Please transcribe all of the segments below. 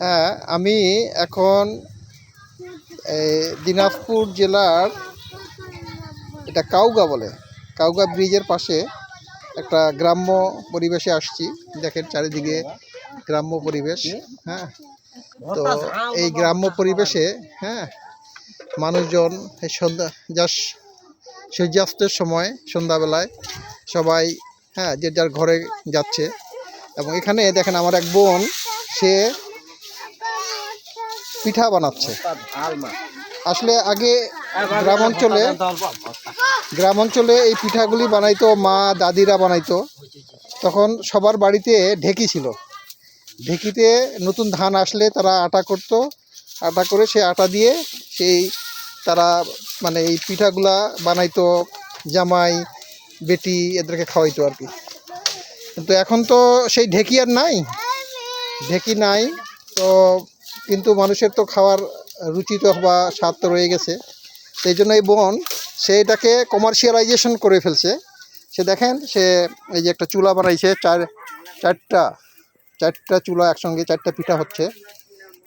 হ্যাঁ, আমি এখন দিনাজপুর জেলার এটা কাউগা বলে, কাউগা ব্রিজের পাশে একটা গ্রাম্য পরিবেশে আসছি। দেখেন চারিদিকে গ্রাম্য পরিবেশ। হ্যাঁ, তো এই গ্রাম্য পরিবেশে হ্যাঁ মানুষজন এই সন্ধ্যা জাস্ট সূর্যাস্তের সময় সন্ধ্যাবেলায় সবাই যে যার ঘরে যাচ্ছে। এবং এখানে দেখেন আমার এক বোন, সে পিঠা বানাচ্ছে। আসলে আগে গ্রাম অঞ্চলে এই পিঠাগুলি বানাইতো মা দাদিরা বানাইতো। তখন সবার বাড়িতে ঢেঁকি ছিল। ঢেঁকিতে নতুন ধান আসলে তারা আটা করত, আটা করে সে আটা দিয়ে সেই তারা মানে এই পিঠাগুলা বানাইতো, জামাই বেটি এদেরকে খাওয়াইতো আর কি। কিন্তু এখন তো সেই ঢেঁকি আর নাই, ঢেঁকি নাই তো, কিন্তু মানুষের তো খাওয়ার রুচি তো বা স্বাদ তো রয়ে গেছে। সেই জন্য এই বোন সে এটাকে কমার্শিয়ালাইজেশন করে ফেলছে। সে দেখেন সে এই যে একটা চুলা বানাইছে, চারটা চুলা একসঙ্গে চারটা পিঠা হচ্ছে।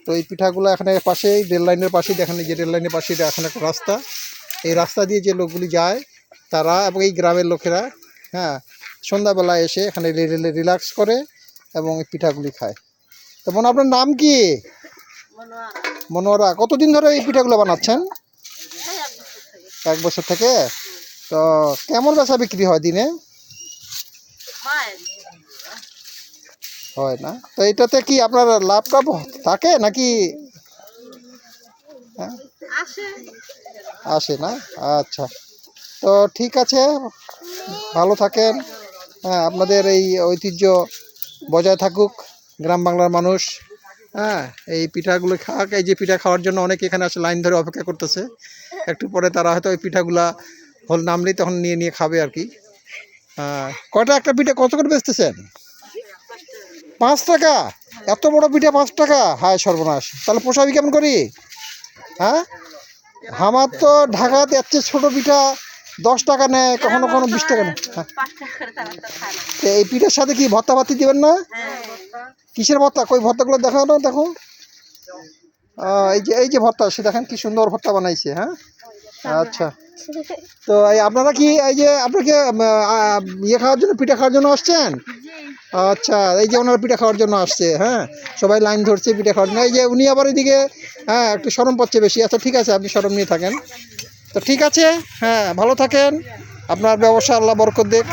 তো এই পিঠাগুলো এখানে পাশেই রেল লাইনের পাশেই দেখেন, এই যে রেল লাইনের পাশেই এখন একটা রাস্তা, এই রাস্তা দিয়ে যে লোকগুলি যায় তারা এবং এই গ্রামের লোকেরা সন্ধ্যাবেলায় এসে এখানে রিল্যাক্স করে এবং এই পিঠাগুলি খায়। তো বোন, আপনার নাম কি? মনোয়ারা। কতদিন ধরে এই পিঠাগুলো বানাচ্ছেন? 1 বছর থেকে। তো কেমন বেচা বিক্রি হয় দিনে? হয় না? তো এটাতে কি আপনার লাভ টাভ থাকে নাকি? হ্যাঁ, আসে না? আচ্ছা, তো ঠিক আছে, ভালো থাকেন। আপনাদের এই ঐতিহ্য বজায় থাকুক, গ্রাম বাংলার মানুষ এই পিঠাগুলো খাক। এই যে পিঠা খাওয়ার জন্য অনেকে এখানে আসে, লাইন ধরে অপেক্ষা করতেছে। একটু পরে তারা হয়তো ওই পিঠাগুলা হল নামলেই তখন নিয়ে নিয়ে খাবে আর কি। কয়টা একটা পিঠা কত করে বেচতেছেন? 5 টাকা? এত বড় পিঠা 5 টাকা? হায় সর্বনাশ, তাহলে পোষাবি কেমন করি? হ্যাঁ, আমার তো ঢাকাতে এত ছোটো পিঠা 10 টাকা নেয়, কখনো কখনো 20 টাকা নেয়। এই পিঠার সাথে কি ভর্তা ভাতি দেবেন না? কিসের ভর্তা? কই ভর্তাগুলো দেখো না, দেখো। এই যে ভর্তা, সে দেখেন কি সুন্দর ভর্তা বানাইছে। হ্যাঁ, আচ্ছা। তো আপনারা কি এই যে আপনাকে ইয়ে খাওয়ার জন্য, পিঠা খাওয়ার জন্য আসছেন? আচ্ছা, এই যে ওনারা পিঠা খাওয়ার জন্য আসছে। হ্যাঁ, সবাই লাইন ধরছে পিঠা খাওয়ার জন্য। এই যে উনি আবার এদিকে একটু শরম পাচ্ছে বেশি। আচ্ছা ঠিক আছে, আপনি শরম নিয়ে থাকেন। তো ঠিক আছে, ভালো থাকেন, আপনার ব্যবসা আল্লাহ বরকত দেখ।